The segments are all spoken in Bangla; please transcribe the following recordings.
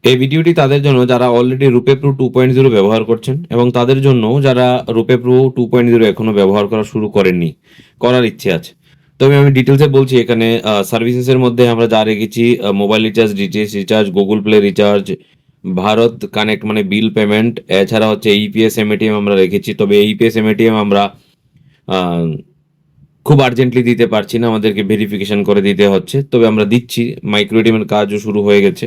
এই ভিডিওটি তাদের জন্য যারা অলরেডি রুপে প্রো 2.0 ব্যবহার করছেন এবং তাদের জন্য যারা রুপে প্রো 2.0 এখনো ব্যবহার করা শুরু করেননি, করার ইচ্ছে আছে। তবে আমি ডিটেলসে বলছি এখানে সার্ভিসেসের মধ্যে আমরা যা রেখেছি mobile recharge, DTH recharge, Google play recharge, Bharat connect মানে বিল পেমেন্ট, এছাড়া হচ্ছে ইপিএস এমএটিএম আমরা রেখেছি। তবে ইপিএস এমএটিএম আমরা আহ, খুব আর্জেন্টলি দিতে পারছি না, আমাদেরকে ভেরিফিকেশন করে দিতে হচ্ছে, তবে আমরা দিচ্ছি। মাইক্রো এটিএমের কাজও শুরু হয়ে গেছে।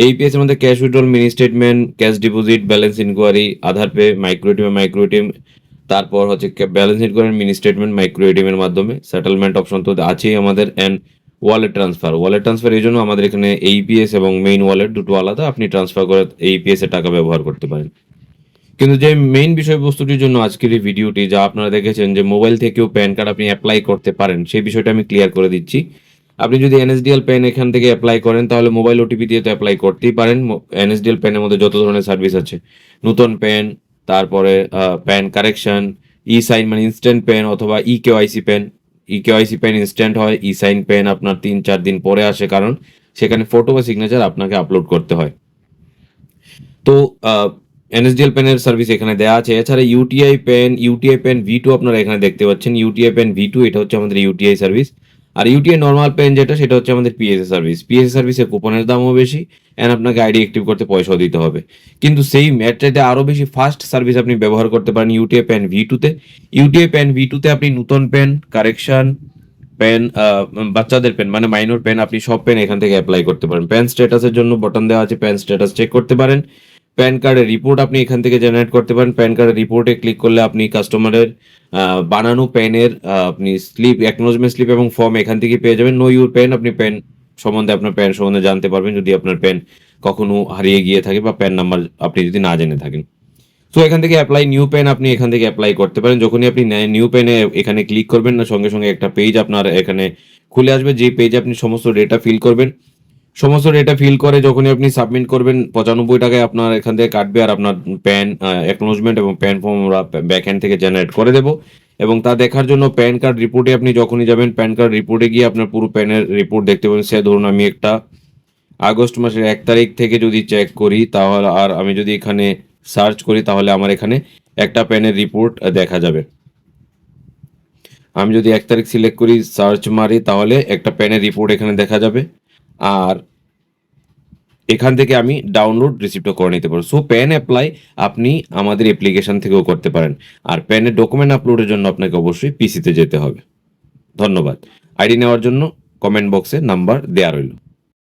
এইপিএস এর মধ্যে cash withdrawal, mini statement, cash deposit, balance inquiry, Aadhaar pay, micro ATM, তারপর হচ্ছে balance inquiry, mini statement, micro ATM এর মাধ্যমে সেটেলমেন্ট অপশন তো আছেই আমাদের। অ্যান্ড ওয়ালেট ট্রান্সফার এই জন্য আমাদের এখানে এইপিএস এবং মেইন ওয়ালেট দুটো আলাদা, আপনি ট্রান্সফার করে এইপিএস এর টাকা ব্যবহার করতে পারেন। কিন্তু যে মেইন বিষয়বস্তুটির জন্য আজকের এই ভিডিওটি, যা আপনারা দেখেছেন যে মোবাইল থেকেও প্যান কার্ড আপনি অ্যাপ্লাই করতে পারেন, সেই বিষয়টা আমি ক্লিয়ার করে দিচ্ছি। আপনি যদি এনএসডিএল প্যান এখান থেকে অ্যাপ্লাই করেন তাহলে মোবাইল ওটিপি দিয়ে তো অ্যাপ্লাই করতেই পারেন। এনএসডিএল প্যানের মধ্যে যত ধরনের সার্ভিস আছে, নতুন প্যান, তারপরে প্যান কারেকশন, ই সাইন মানে ইনস্ট্যান্ট প্যান, অথবা e KYC pan. E KYC pan instant হয়, ই সাইন প্যান আপনার 3-4 দিন পরে আসে, কারণ সেখানে ফটো বা সিগনেচার আপনাকে আপলোড করতে হয়। তো এনএসডিএল পেনের সার্ভিস এখানে দেওয়া আছে। এছাড়া ইউটিআই পেন V2 আপনারা এখানে দেখতে পাচ্ছেন। ইউটিআই পেন V2 এটা হচ্ছে আমাদের ইউটিআই সার্ভিস। আর ইউটিআই নর্মাল পেন যেটা, সেটা হচ্ছে আমাদের পিএসএ সার্ভিস। পিএসএ সার্ভিসের কুপনের দামও বেশি, অ্যান্ড আপনাকে আইডি অ্যাক্টিভ করতে পয়সাও দিতে হবে। কিন্তু সেম এর চাইতে আরও বেশি ফাস্ট সার্ভিস আপনি ব্যবহার করতে পারেন ইউটিআই পেন V2-তে। ইউটিআই পেন V2-তে আপনি নতুন পেন, কারেকশন, পেন, বাচ্চাদের পেন মানে মাইনর পেন, আপনি সব পেন এখান থেকে অ্যাপ্লাই করতে পারেন। পেন স্ট্যাটাসের জন্য বাটন দেওয়া আছে, পেন স্ট্যাটাস চেক করতে পারেন। প্যান কার্ডের রিপোর্ট আপনি এখান থেকে জেনারেট করতে পারেন। প্যান কার্ডের রিপোর্টে ক্লিক করলে আপনি কাস্টমারের বানানো পেনের আপনি স্লিপ, অ্যাকনোলেজমেন্ট স্লিপ এবং ফর্ম এখান থেকে পেয়ে যাবেন। নো ইউর পেন, আপনি পেন সম্বন্ধে, আপনার পেন সম্বন্ধে জানতে পারবেন যদি আপনার পেন কখনো হারিয়ে গিয়ে থাকে বা পেন নাম্বার আপনি যদি না জেনে থাকেন। তো এখান থেকে অ্যাপ্লাই নিউ পেন আপনি এখান থেকে অ্যাপ্লাই করতে পারেন। যখনই আপনি নিউ পেনে এখানে ক্লিক করবেন না, সঙ্গে সঙ্গে একটা পেজ আপনার এখানে খুলে আসবে, যে পেজে আপনি সমস্ত ডেটা ফিল করবেন। সমস্ত ডেটা ফিল করে যখনই আপনি সাবমিট করবেন, 95 টাকায় আপনার এখান থেকে কাটবে, আর আপনার প্যান অ্যাকনোলেজমেন্ট এবং প্যান ফর্ম আমরা ব্যাক হ্যান্ড থেকে জেনারেট করে দেবো। এবং তা দেখার জন্য প্যান কার্ড রিপোর্টে আপনি যখনই যাবেন, প্যান কার্ড রিপোর্টে গিয়ে আপনার পুরো প্যানের রিপোর্ট দেখতে পাবেন। সে ধরুন আমি একটা আগস্ট মাসের 1 তারিখ থেকে যদি চেক করি তাহলে, আর আমি যদি এখানে সার্চ করি তাহলে আমার এখানে একটা প্যানের রিপোর্ট দেখা যাবে। আমি যদি 1 তারিখ সিলেক্ট করি, সার্চ মারি, তাহলে একটা প্যানের রিপোর্ট এখানে দেখা যাবে। আর এখান থেকে আমি ডাউনলোড রিসিপ্টও করে নিতে পারবো। সো প্যান অ্যাপ্লাই আপনি আমাদের অ্যাপ্লিকেশন থেকেও করতে পারেন। আর প্যানের ডকুমেন্ট আপলোডের জন্য আপনাকে অবশ্যই পিসিতে যেতে হবে। ধন্যবাদ। আইডি নেওয়ার জন্য কমেন্ট বক্সে নাম্বার দেওয়া রইল।